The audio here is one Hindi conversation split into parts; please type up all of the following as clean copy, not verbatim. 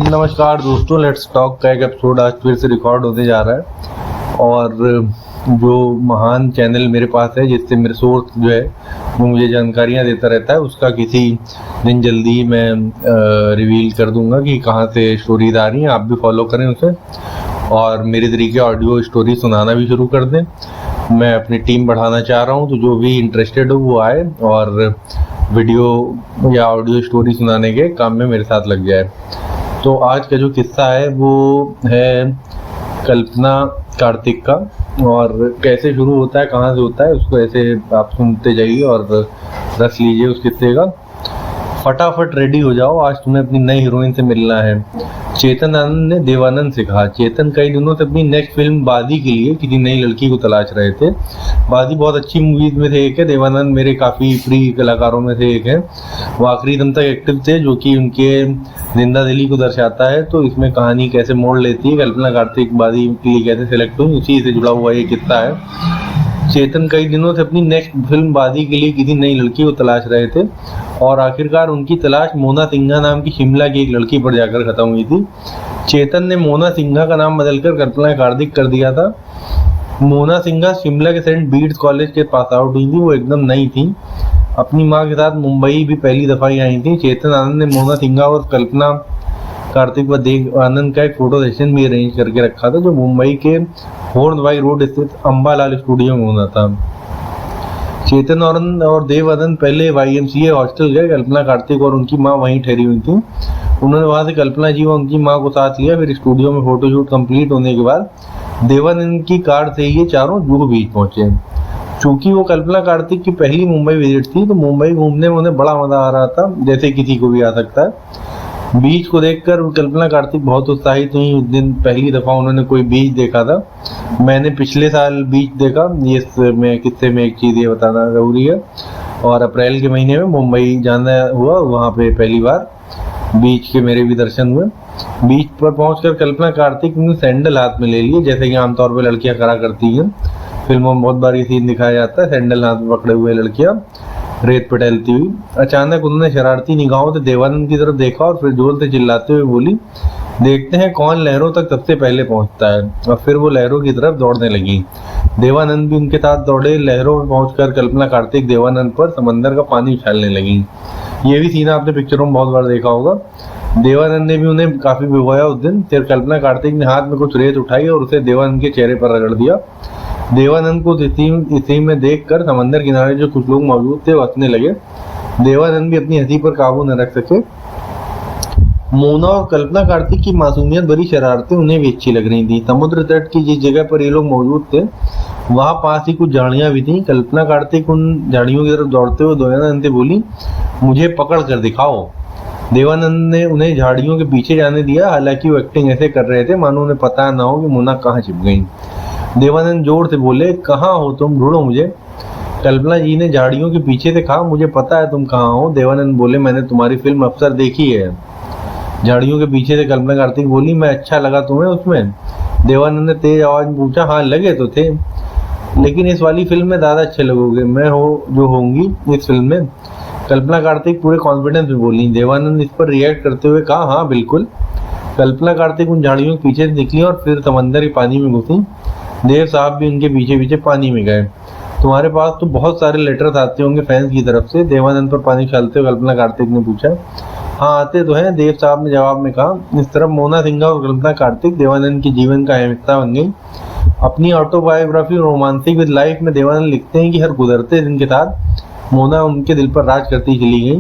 नमस्कार दोस्तों, लेट्स टॉक का एक एपिसोड आज फिर से रिकॉर्ड होने जा रहा है। और जो महान चैनल मेरे पास है, जिससे मेरे सोर्स जो है वो मुझे जानकारियाँ देता रहता है, उसका किसी दिन जल्दी ही मैं रिवील कर दूंगा कि कहाँ से स्टोरीज आ रही हैं। आप भी फॉलो करें उसे और मेरे तरीके ऑडियो स्टोरी सुनाना भी शुरू कर दें। मैं अपनी टीम बढ़ाना चाह रहा हूँ, तो जो भी इंटरेस्टेड हो वो आए और वीडियो या ऑडियो स्टोरी सुनाने के काम में मेरे साथ लग जाए। तो आज का जो किस्सा है वो है कल्पना कार्तिक का, और कैसे शुरू होता है, कहाँ से होता है, उसको ऐसे आप सुनते जाइए और रस लीजिए उस किस्से का। फटाफट रेडी हो जाओ, आज तुम्हें अपनी नई हीरोइन से मिलना है। चेतन आनंद ने देवानंद से कहा। चेतन कई दिनों से अपनी नेक्स्ट फिल्म बादी के लिए किसी नई लड़की को तलाश रहे थे। बादी बहुत अच्छी मूवीज में से एक है। देवानंद मेरे काफ़ी प्रिय कलाकारों में से एक है। वो आखिरी दम तक एक्टिव थे, जो कि उनके जिंदा दिली को दर्शाता है। तो इसमें कहानी कैसे मोड़ लेती है, कल्पना कार्तिक बादी के लिए कैसे सिलेक्ट हुई, उसी से जुड़ा हुआ ये किस्सा है। चेतन कई दिनों से अपनी नेक्स्ट फिल्म बादी के लिए किसी नई लड़की को तलाश रहे थे और आखिरकार उनकी तलाश मोना सिंघा नाम की शिमला की एक लड़की पर जाकर खत्म हुई थी। चेतन ने मोना सिंघा का नाम बदलकर कल्पना कार्तिक कर दिया था। मोना सिंघा शिमला के सेंट बीड्स कॉलेज के पास आउट हुई थी। वो एकदम नई थी, अपनी माँ के साथ मुंबई भी पहली दफा ही आई थी। चेतन आनंद ने मोना सिंघा और कल्पना कार्तिक व देव आनंद का एक फोटो सेशन भी अरेंज करके रखा था, जो मुंबई के हॉर्नबाई रोड स्थित अंबालाल स्टूडियो में होना था। चेतन और देव आनंद पहले YMCA हॉस्टल गए। कल्पना कार्तिक और उनकी माँ वहीं ठहरी हुई थी। उन्होंने वहां से कल्पना जी व उनकी माँ को साथ लिया। फिर स्टूडियो में फोटोशूट कंप्लीट होने के बाद देवानंद की कार से ये चारों जुहू बीच पहुंचे। चूंकि वो कल्पना कार्तिक की पहली मुंबई विजिट थी, तो मुंबई घूमने में उन्हें बड़ा मजा आ रहा था, जैसे किसी को भी आ सकता है। बीच को देखकर कल्पना कार्तिक बहुत उत्साहित हुई। उस दिन पहली दफा उन्होंने कोई बीच देखा था। मैंने पिछले साल बीच देखा। ये मैं किस्से में एक चीज ये बताना जरूरी है, और अप्रैल के महीने में मुंबई जाना हुआ, वहाँ पे पहली बार बीच के मेरे भी दर्शन हुए। बीच पर पहुंचकर कल्पना कार्तिक ने सैंडल हाथ में ले लिए, जैसे कि आमतौर पर लड़कियां करा करती हैं। फिल्मों में बहुत बार ये सीन दिखाया जाता है, सैंडल हाथ में पकड़े हुए लड़कियां रेत पर टहलती हुई। अचानक उन्होंने शरारती निगाहों से देवानंद की तरफ देखा और फिर जोर से चिल्लाते हुए बोली, देखते हैं कौन लहरों तक सबसे पहले पहुंचता है। और फिर वो लहरों की तरफ दौड़ने लगी। देवानंद भी उनके साथ दौड़े। लहरों में पहुंचकर कल्पना कार्तिक देवानंद पर समंदर का पानी उछालने लगी। ये भी सीन आपने पिक्चरों में बहुत बार देखा होगा। देवानंद ने भी उन्हें काफी भिगोया उस दिन। फिर कल्पना कार्तिक ने हाथ में कुछ रेत उठाई और उसे देवानंद के चेहरे पर रगड़ दिया। देवानंद को इसी में देखकर समंदर किनारे जो कुछ लोग मौजूद थे वो हंसने लगे। देवानंद भी अपनी हंसी पर काबू न रख सके। मोना और कल्पना कार्तिक की मासूमियत भरी शरारतें उन्हें भी अच्छी लग रही थी। समुद्र तट की जिस जगह पर ये लोग मौजूद थे, वहां पास ही कुछ झाड़ियां भी थी। कल्पना कार्तिक उन झाड़ियों की तरफ दौड़ते हुए देवानंद से बोली, मुझे पकड़ कर दिखाओ। देवानंद ने उन्हें झाड़ियों के पीछे जाने दिया। हालांकि वो एक्टिंग ऐसे कर रहे थे मानो उन्हें पता न हो कि मोना कहाँ छिप गई। देवानंद जोर से बोले, कहाँ हो तुम, ढूंढो मुझे। कल्पना जी ने झाड़ियों के पीछे से कहा, मुझे पता है तुम कहाँ हो। देवानंद बोले, मैंने तुम्हारी फिल्म अफसर देखी है। झाड़ियों के पीछे से कल्पना कार्तिक बोली, मैं अच्छा लगा तुम्हें उसमें? देवानंद ने तेज आवाज में पूछा, हाँ लगे तो थे, लेकिन इस वाली फिल्म में ज्यादा अच्छे लगोगे, मैं हो जो होंगी इस फिल्म में। कल्पना कार्तिक पूरे कॉन्फिडेंस में बोली। देवानंद इस पर रिएक्ट करते हुए कहा, हाँ बिल्कुल। कल्पना कार्तिक उन झाड़ियों के पीछे से निकली और फिर समंदर के पानी में घुसी। देव साहब भी उनके पीछे पीछे पानी में गए। तुम्हारे पास तो बहुत सारे लेटर्स आते होंगे फैंस की तरफ से, देवानंद पर पानी डालते हुए कल्पना कार्तिक ने पूछा। हाँ आते तो हैं, देव साहब ने जवाब में कहा। इस तरफ मोना सिंघा और कल्पना कार्तिक देवानंद के जीवन का अहम हिस्सा बन गई। अपनी ऑटोबायोग्राफी रोमांटिक विद लाइफ में देवानंद लिखते हैं कि हर गुजरते दिन के साथ मोना उनके दिल पर राज करती चली गई।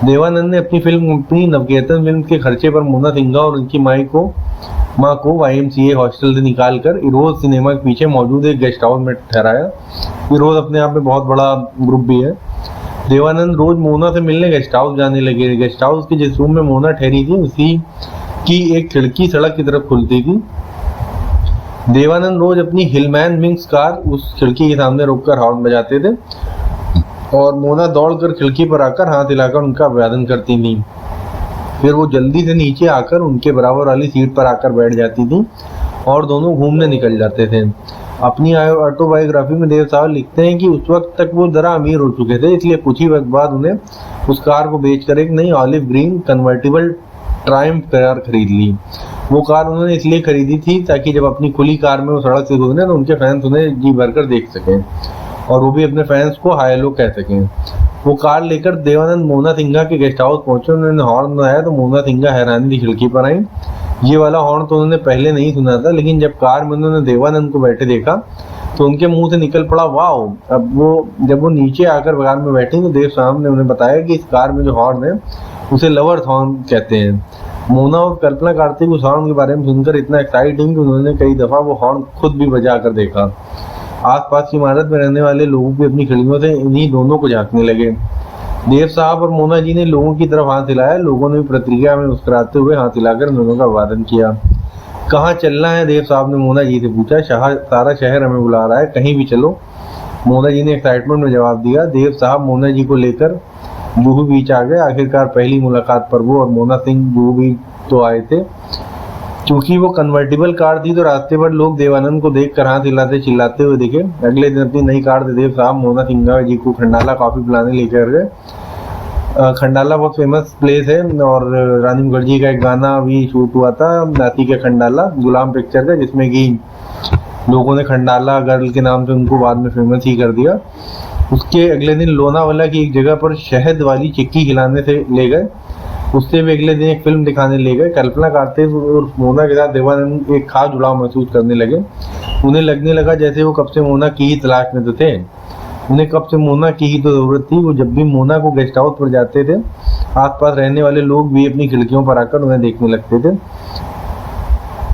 देवानंद ने अपनी फिल्म कंपनी नवकेतन फिल्म के खर्चे पर मोना सिंघा और उनकी माँ को YMCA हॉस्टल से निकालकर इरोज सिनेमा के पीछे मौजूद एक गेस्ट हाउस में ठहराया। इरोज अपने आप में बहुत बड़ा ग्रुप भी है। देवानंद रोज मोना से मिलने गेस्ट हाउस जाने लगे। गेस्ट हाउस के जिस रूम में मोना ठहरी थी, उसी की एक खिड़की सड़क की तरफ खुलती थी। देवानंद रोज अपनी हिलमैन विंग्स कार उस खिड़की के सामने रोककर हॉर्न बजाते थे और मोना दौड़कर खिड़की पर आकर हाथ हिलाकर उनका अभिवादन करती थी। फिर वो जल्दी से नीचे आकर उनके बराबर वाली सीट पर आकर बैठ जाती थी और दोनों घूमने निकल जाते थे। अपनी ऑटोबायोग्राफी में देव साहब लिखते हैं कि उस वक्त तक वो जरा अमीर हो चुके थे, इसलिए कुछ ही वक्त बाद उन्हें उस कार को बेचकर एक नई olive green convertible Triumph car खरीद ली। वो कार उन्होंने इसलिए खरीदी थी ताकि जब अपनी खुली कार में वो सड़क से गुजरे तो उनके फैंस उन्हें जी भरकर देख सकें और वो भी अपने फैंस को हाय हेलो कह सकें। वो कार लेकर देवानंद मोना सिंघा के गेस्ट हाउस पहुंचे। उन्होंने हॉर्न बनाया तो मोना सिंघा हैरानी की खिड़की पर आई। ये वाला हॉर्न तो उन्होंने पहले नहीं सुना था, लेकिन जब कार में उन्होंने देवानंद को बैठे देखा तो उनके मुंह से निकल पड़ा वाओ। अब जब वो नीचे आकर कार में बैठी तो देव साहब ने उन्हें बताया कि इस कार में जो हॉर्न है उसे लवर्स हॉर्न कहते हैं। मोना और कल्पना कार्तिक उस हॉर्न के बारे में सुनकर इतना एक्साइट हुई कि उन्होंने कई दफा वो हॉर्न खुद भी बजा कर देखा। आसपास की इमारत में रहने वाले लोगों भी अपनी खिड़कियों से इन्हीं दोनों को झांकने लगे। देव साहब और मोना जी ने लोगों की तरफ हाथ हिलाया। लोगों ने भी प्रतिक्रिया में मुस्कुराते हुए हाथ हिलाकर दोनों का अभिवादन किया। कहाँ चलना है? देव साहब ने मोना जी से पूछा। सारा शहर हमें बुला रहा है, कहीं भी चलो, मोना जी ने एक्साइटमेंट में जवाब दिया। देव साहब मोना जी को लेकर जुहू बीच आ गए। आखिरकार पहली मुलाकात पर वो और मोना सिंह जुहू बीच तो आए थे। क्योंकि वो कन्वर्टेबल कार थी तो रास्ते पर लोग देवानंद को देख कर हाथ हिलाते चिल्लाते हुए दिखे। अगले दिन अपनी नई कार से देव साहब मोना सिंघा जी को खंडाला कॉफी पिलाने लेकर गए। खंडाला बहुत फेमस प्लेस है और रानी मुखर्जी का एक गाना भी शूट हुआ था नाती के खंडाला गुलाम पिक्चर का, जिसमें कि लोगों ने खंडाला गर्ल के नाम से उनको बाद में फेमस ही कर दिया। उसके अगले दिन लोनावाला की एक जगह पर शहद वाली चिक्की खिलाने से ले गए। उससे भी अगले दिन एक फिल्म दिखाने ले गए। कल्पना कार्तिक और मोना के साथ देवानंद एक खास जुड़ाव महसूस करने लगे। उन्हें लगने लगा जैसे वो कब से मोना की ही तलाश में तो थे। उन्हें कब से मोना की ही तो जरूरत थी। वो जब भी मोना को गेस्ट हाउस पर जाते थे आसपास रहने वाले लोग भी अपनी खिड़कियों पर आकर उन्हें देखने लगते थे।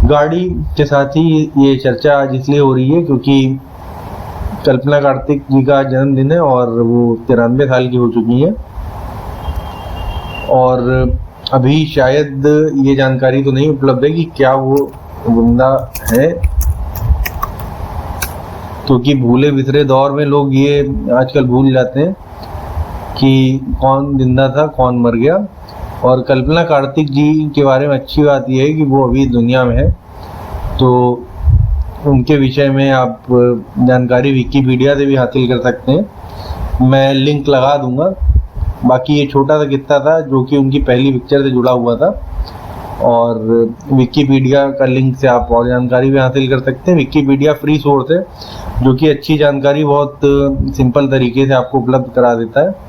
गाड़ी के साथ ही ये चर्चा आज इसलिए हो रही है क्योंकि कल्पना कार्तिक जी का जन्मदिन है और वो 93 साल की हो चुकी हैं और अभी शायद ये जानकारी तो नहीं उपलब्ध है कि क्या वो जिंदा है, क्योंकि भूले बिसरे दौर में लोग ये आजकल भूल जाते हैं कि कौन जिंदा था कौन मर गया। और कल्पना कार्तिक जी के बारे में अच्छी बात यह है कि वो अभी दुनिया में है, तो उनके विषय में आप जानकारी विकिपीडिया से भी हासिल कर सकते हैं। मैं लिंक लगा दूंगा। बाकी ये छोटा सा किस्सा था जो कि उनकी पहली पिक्चर से जुड़ा हुआ था और विकिपीडिया का लिंक से आप और जानकारी भी हासिल कर सकते हैं। विकिपीडिया फ्री सोर्स है जो कि अच्छी जानकारी बहुत सिंपल तरीके से आपको उपलब्ध करा देता है।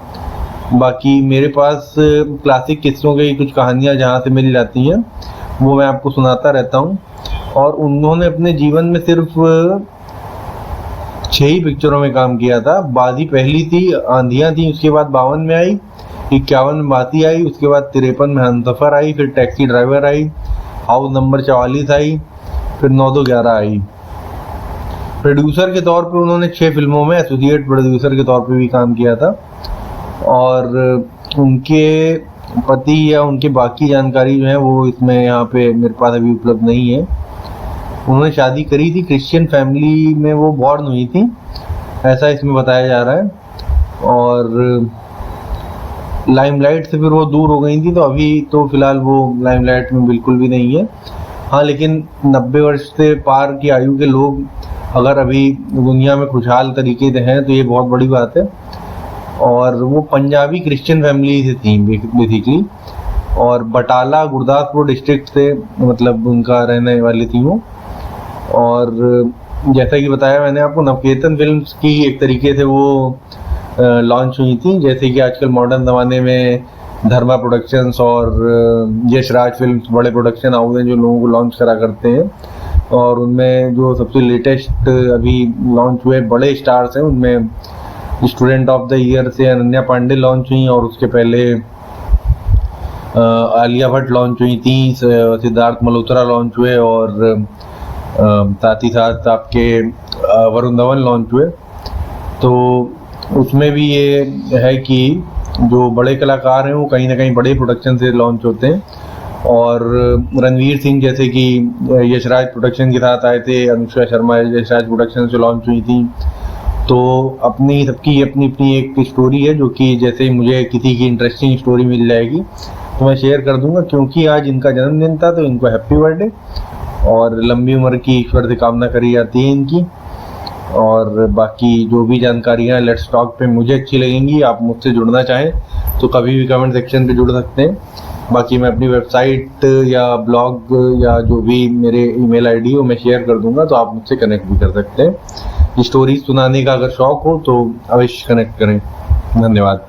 बाकी मेरे पास क्लासिक किस्सों की कुछ कहानियाँ जहाँ से मिल जाती हैं वो मैं आपको सुनाता रहता हूँ। और उन्होंने अपने जीवन में सिर्फ 6 ही पिक्चरों में काम किया था। बाजी पहली थी, आंधियाँ थी, उसके बाद 52 में आई, 51 में बाती आई, उसके बाद 53 में हमसफर आई, फिर taxi driver I, house number 44 आई, फिर 9-11 आई। प्रोड्यूसर के तौर पे उन्होंने 6 फिल्मों में एसोसिएट प्रोड्यूसर के तौर पे भी काम किया था। और उनके पति या उनके बाकी जानकारी जो है वो इसमें यहाँ पे मेरे पास अभी उपलब्ध नहीं है। उन्होंने शादी करी थी, क्रिश्चियन फैमिली में वो बॉर्न हुई थी, ऐसा इसमें बताया जा रहा है। और लाइमलाइट से फिर वो दूर हो गई थी, तो अभी तो फिलहाल वो लाइमलाइट में बिल्कुल भी नहीं है। हाँ, लेकिन 90 वर्ष से पार की आयु के लोग अगर अभी दुनिया में खुशहाल तरीके से हैं तो ये बहुत बड़ी बात है। और वो पंजाबी क्रिश्चियन फैमिली से थी बेसिकली, और बटाला गुरदासपुर डिस्ट्रिक्ट से मतलब उनका रहने वाली थी वो। और जैसा कि बताया मैंने आपको, नवकेतन फिल्म्स की एक तरीके से वो लॉन्च हुई थी, जैसे कि आजकल मॉडर्न ज़माने में धर्मा प्रोडक्शंस और यशराज फिल्म्स बड़े प्रोडक्शन हाउस हैं जो लोगों को लॉन्च करा करते हैं। और उनमें जो सबसे लेटेस्ट अभी लॉन्च हुए बड़े स्टार्स हैं उनमें स्टूडेंट ऑफ द ईयर से अनन्या पांडे लॉन्च हुई, और उसके पहले आलिया भट्ट लॉन्च हुई थी, सिद्धार्थ मल्होत्रा लॉन्च हुए, और साथ ही साथ आपके वरुण धवन लॉन्च हुए। तो उसमें भी ये है कि जो बड़े कलाकार हैं वो कहीं ना कहीं बड़े प्रोडक्शन से लॉन्च होते हैं। और रणवीर सिंह जैसे कि यशराज प्रोडक्शन के साथ आए थे, अनुष्का शर्मा यशराज प्रोडक्शन से लॉन्च हुई थी। तो अपनी सबकी अपनी अपनी एक स्टोरी है जो कि जैसे मुझे किसी की इंटरेस्टिंग स्टोरी मिल जाएगी तो मैं शेयर कर दूंगा। क्योंकि आज इनका जन्मदिन था तो इनको हैप्पी बर्थडे, और लंबी उम्र की ईश्वर से कामना करी जाती है इनकी। और बाकी जो भी जानकारियाँ लेट्स टॉक पे मुझे अच्छी लगेंगी, आप मुझसे जुड़ना चाहें तो कभी भी कमेंट सेक्शन पे जुड़ सकते हैं। बाकी मैं अपनी वेबसाइट या ब्लॉग या जो भी मेरे ईमेल आईडी हो मैं शेयर कर दूंगा, तो आप मुझसे कनेक्ट भी कर सकते हैं। स्टोरीज सुनाने का अगर शौक हो तो अवश्य कनेक्ट करें। धन्यवाद।